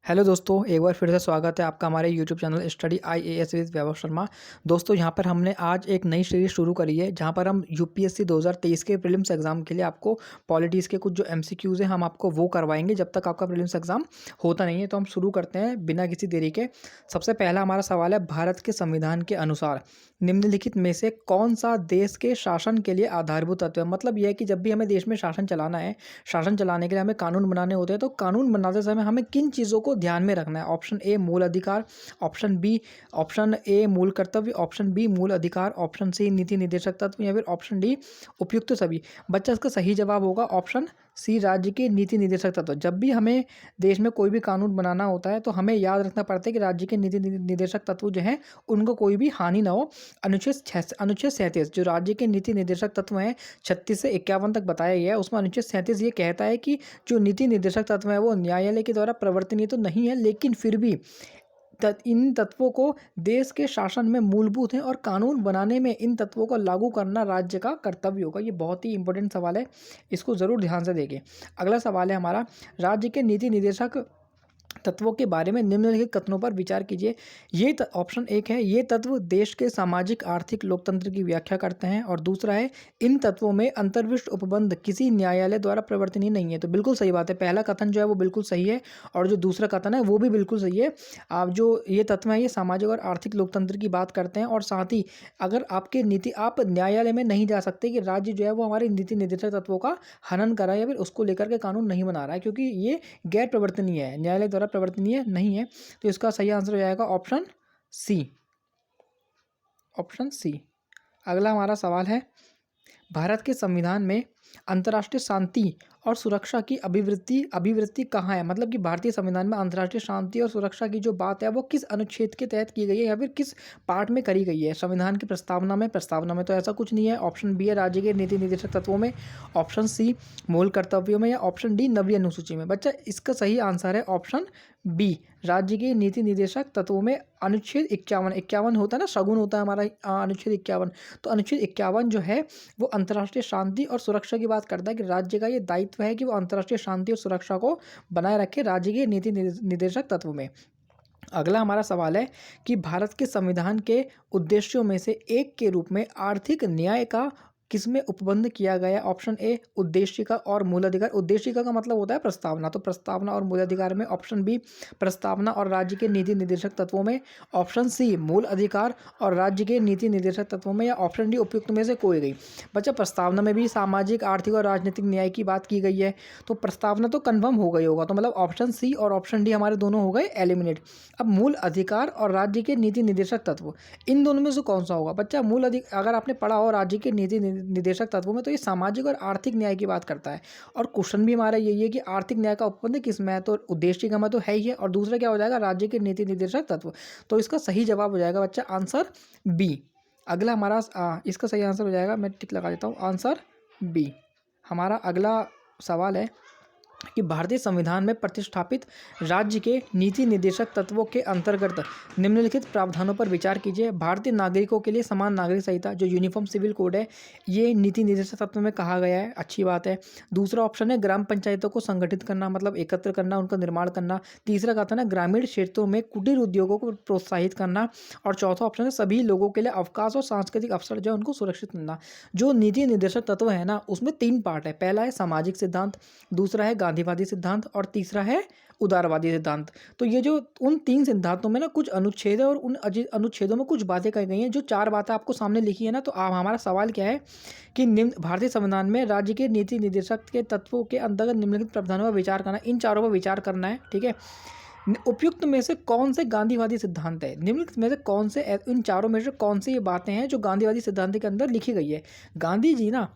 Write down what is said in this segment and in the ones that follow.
Hello दोस्तों, एक बार फिर से स्वागत है आपका हमारे YouTube channel study IAS with Vaibhav Sharma. दोस्तों, यहाँ पर हमने आज एक नई सीरीज शुरू करी है जहाँ पर हम यूपीएससी 2023 के प्रीलिम्स एग्जाम के लिए आपको पॉलिटीज़ के कुछ जो एमसीक्यूज़ हैं हम आपको वो करवाएंगे जब तक आपका प्रीलिम्स एग्जाम होता नहीं है। तो हम शुरू करते हैं बिना किसी देरी के। सबसे पहला हमारा सवाल है, भारत के संविधान के अनुसार निम्नलिखित में से कौन सा देश के शासन के लिए आधारभूत तत्व है। मतलब यह है कि जब भी हमें देश में शासन चलाना है, शासन चलाने के लिए हमें कानून बनाने होते हैं, तो कानून बनाते समय हमें किन चीज़ों को ध्यान में रखना है। ऑप्शन ए मूल अधिकार, ऑप्शन ए मूल कर्तव्य, ऑप्शन बी मूल अधिकार, ऑप्शन सी नीति निर्देशक तत्व या फिर ऑप्शन डी उपयुक्त सभी। बच्चा इसका सही जवाब होगा ऑप्शन सी राज्य के नीति निर्देशक तत्व। जब भी हमें देश में कोई भी कानून बनाना होता है तो हमें याद रखना पड़ता है कि राज्य के नीति निर्देशक तत्व जो हैं उनको कोई भी हानि ना हो। अनुच्छेद 37 जो राज्य के नीति निर्देशक तत्व हैं 36 से 51 तक बताया गया है, उसमें अनुच्छेद 37 ये कहता है कि जो नीति निर्देशक तत्व है वो न्यायालय के द्वारा प्रवर्तनीय तो नहीं है, लेकिन फिर भी इन तत्वों को देश के शासन में मूलभूत हैं और कानून बनाने में इन तत्वों को लागू करना राज्य का कर्तव्य होगा। ये बहुत ही इंपॉर्टेंट सवाल है, इसको ज़रूर ध्यान से देखें। अगला सवाल है हमारा, राज्य के नीति निर्देशक तत्वों के बारे में निम्नलिखित कथनों पर विचार कीजिए। ये ऑप्शन एक है, ये तत्व देश के सामाजिक आर्थिक लोकतंत्र की व्याख्या करते हैं, और दूसरा है इन तत्वों में अंतर्विष्ट उपबंध किसी न्यायालय द्वारा प्रवर्तनीय नहीं है। तो बिल्कुल सही बात है, पहला कथन जो है वो बिल्कुल सही है और जो दूसरा कथन है वो भी बिल्कुल सही है। आप जो ये तत्व है ये सामाजिक और आर्थिक लोकतंत्र की बात करते हैं, और साथ ही अगर आपके नीति आप न्यायालय में नहीं जा सकते कि राज्य जो है वो हमारे नीति निर्देशक तत्वों का हनन कर रहा है या फिर उसको लेकर के कानून नहीं बना रहा है, क्योंकि ये गैर प्रवर्तनीय है, न्यायालय द्वारा प्रवर्तनीय नहीं है। तो इसका सही आंसर हो जाएगा ऑप्शन सी, ऑप्शन सी। अगला हमारा सवाल है, भारत के संविधान में अंतर्राष्ट्रीय शांति और सुरक्षा की अभिवृत्ति कहाँ है। मतलब कि भारतीय संविधान में अंतर्राष्ट्रीय शांति और सुरक्षा की जो बात है वो किस अनुच्छेद के तहत की गई है या फिर किस पार्ट में करी गई है। संविधान की प्रस्तावना में तो ऐसा कुछ नहीं है। ऑप्शन बी है राज्य के नीति निर्देशक तत्वों में, ऑप्शन सी मूल कर्तव्यों में, या ऑप्शन डी नवीं अनुसूची में। बच्चा इसका सही आंसर है ऑप्शन बी, राज्य के नीति निर्देशक तत्वों में अनुच्छेद 51 होता है ना, शगुन होता है हमारा अनुच्छेद 51। तो अनुच्छेद 51 जो है वो अंतर्राष्ट्रीय शांति और सुरक्षा की बात करता है कि राज्य का ये दायित्व है कि वो अंतर्राष्ट्रीय शांति और सुरक्षा को बनाए रखे राज्य के नीति निर्देशक तत्व में। अगला हमारा सवाल है कि भारत के संविधान के उद्देश्यों में से एक के रूप में आर्थिक न्याय का किसमें उपबंध किया गया। ऑप्शन ए उद्देशिका और मूलाधिकार। उद्देशिका का मतलब होता है प्रस्तावना, तो प्रस्तावना और मूलाधिकार में। ऑप्शन बी प्रस्तावना और राज्य के नीति निर्देशक तत्वों में। ऑप्शन सी मूल अधिकार और राज्य के नीति निर्देशक तत्वों में, या ऑप्शन डी उपयुक्त में से कोई गई। बच्चा प्रस्तावना में भी सामाजिक आर्थिक और राजनीतिक न्याय की बात की गई है, तो प्रस्तावना तो कन्फर्म हो गई होगा, तो मतलब ऑप्शन सी और ऑप्शन डी हमारे दोनों हो गए एलिमिनेट। अब मूल अधिकार और राज्य के नीति निर्देशक तत्व, इन दोनों में से कौन सा होगा। बच्चा अगर आपने पढ़ा हो राज्य के नीति निर्देशक तत्वों में, तो ये सामाजिक और आर्थिक न्याय की बात करता है। और क्वेश्चन भी हमारा यही है कि आर्थिक न्याय का उपबंध किस में है, तो उद्देश्य में तो है ही है, और दूसरा क्या हो जाएगा राज्य के नीति निर्देशक तत्व। तो इसका सही जवाब हो जाएगा बच्चा आंसर बी। अगला हमारा इसका सही आंसर हो जाएगा, मैं टिक लगा देता हूँ, आंसर बी। हमारा अगला सवाल है कि भारतीय संविधान में प्रतिष्ठापित राज्य के नीति निर्देशक तत्वों के अंतर्गत निम्नलिखित प्रावधानों पर विचार कीजिए। भारतीय नागरिकों के लिए समान नागरिक संहिता जो यूनिफॉर्म सिविल कोड है, ये नीति निर्देशक तत्व में कहा गया है, अच्छी बात है। दूसरा ऑप्शन है ग्राम पंचायतों को संगठित करना, मतलब एकत्र करना, उनका निर्माण करना। तीसरा कथन है ग्रामीण क्षेत्रों में कुटीर उद्योगों को प्रोत्साहित करना, और चौथा ऑप्शन है सभी लोगों के लिए अवकाश और सांस्कृतिक अवसर जो है उनको सुरक्षित करना। जो नीति निर्देशक तत्व है ना, उसमें 3 पार्ट है। पहला है सामाजिक सिद्धांत, दूसरा है गांधीवादी सिद्धांत, और तीसरा है उदारवादी सिद्धांत। तो ये जो उन 3 सिद्धांतों में ना कुछ अनुच्छेद है, और उन अनुच्छेदों में कुछ बातें कही गई हैं। जो 4 बातें आपको सामने लिखी है ना, तो हमारा सवाल क्या है कि भारतीय संविधान में राज्य के नीति निर्देशक के तत्वों के अंतर्गत निम्नलिखित प्रावधानों पर विचार करना, इन चारों पर विचार करना है, ठीक है। उपयुक्त में से कौन से गांधीवादी सिद्धांत है, निम्नलिखित में से कौन से, इन चारों में से कौन सी ये बातें हैं जो गांधीवादी सिद्धांत के अंदर लिखी गई है। गांधी जी ना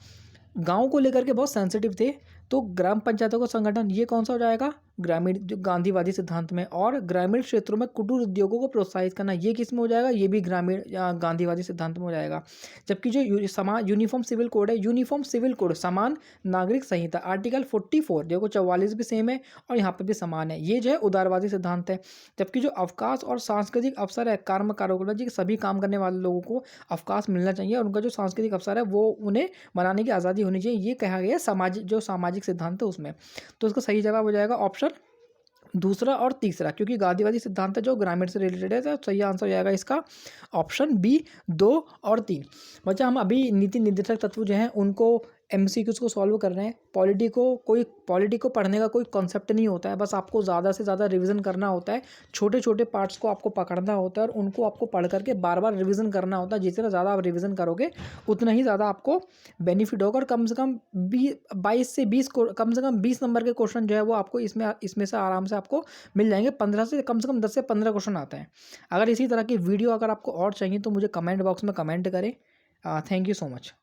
गांव को लेकर के बहुत सेंसिटिव थे, तो ग्राम पंचायतों का संगठन ये कौन सा हो जाएगा, ग्रामीण जो गांधीवादी सिद्धांत में। और ग्रामीण क्षेत्रों में कुटीर उद्योगों को प्रोत्साहित करना, ये किस में हो जाएगा, ये भी ग्रामीण गांधीवादी सिद्धांत में हो जाएगा। जबकि जो यूनिफॉर्म सिविल कोड है, यूनिफॉर्म सिविल कोड समान नागरिक संहिता आर्टिकल 44 देखो 44 भी सेम है और यहाँ पर भी समान है, ये जो है उदारवादी सिद्धांत है। जबकि जो अवकाश और सांस्कृतिक अवसर है, कारोबार जी सभी काम करने वाले लोगों को अवकाश मिलना चाहिए, और उनका जो सांस्कृतिक अवसर है वो उन्हें बनाने की आज़ादी होनी चाहिए, ये कहा गया है सामाजिक सिद्धांत है उसमें। तो इसका सही जवाब हो जाएगा ऑप्शन दूसरा और तीसरा, क्योंकि गांधीवादी सिद्धांत है जो ग्रामीण से रिलेटेड है, तो सही आंसर हो जाएगा इसका ऑप्शन बी 2 और 3। बच्चा हम अभी नीति निर्देशक तत्व जो हैं उनको एमसीक्यूज को सॉल्व कर रहे हैं। पॉलिटी को पढ़ने का कोई कॉन्सेप्ट नहीं होता है, बस आपको ज़्यादा से ज़्यादा रिवीजन करना होता है। छोटे छोटे पार्ट्स को आपको पकड़ना होता है और उनको आपको पढ़ करके बार बार रिवीजन करना होता है। जितना ज़्यादा आप रिवीजन करोगे उतना ही ज़्यादा आपको बेनिफिट होगा, और कम से कम 20 नंबर के क्वेश्चन जो है वो आपको इसमें से आराम से आपको मिल जाएंगे। 15 से कम 10 से 15 क्वेश्चन आते हैं। अगर इसी तरह की वीडियो अगर आपको और चाहिए तो मुझे कमेंट बॉक्स में कमेंट करें। Thank you so much.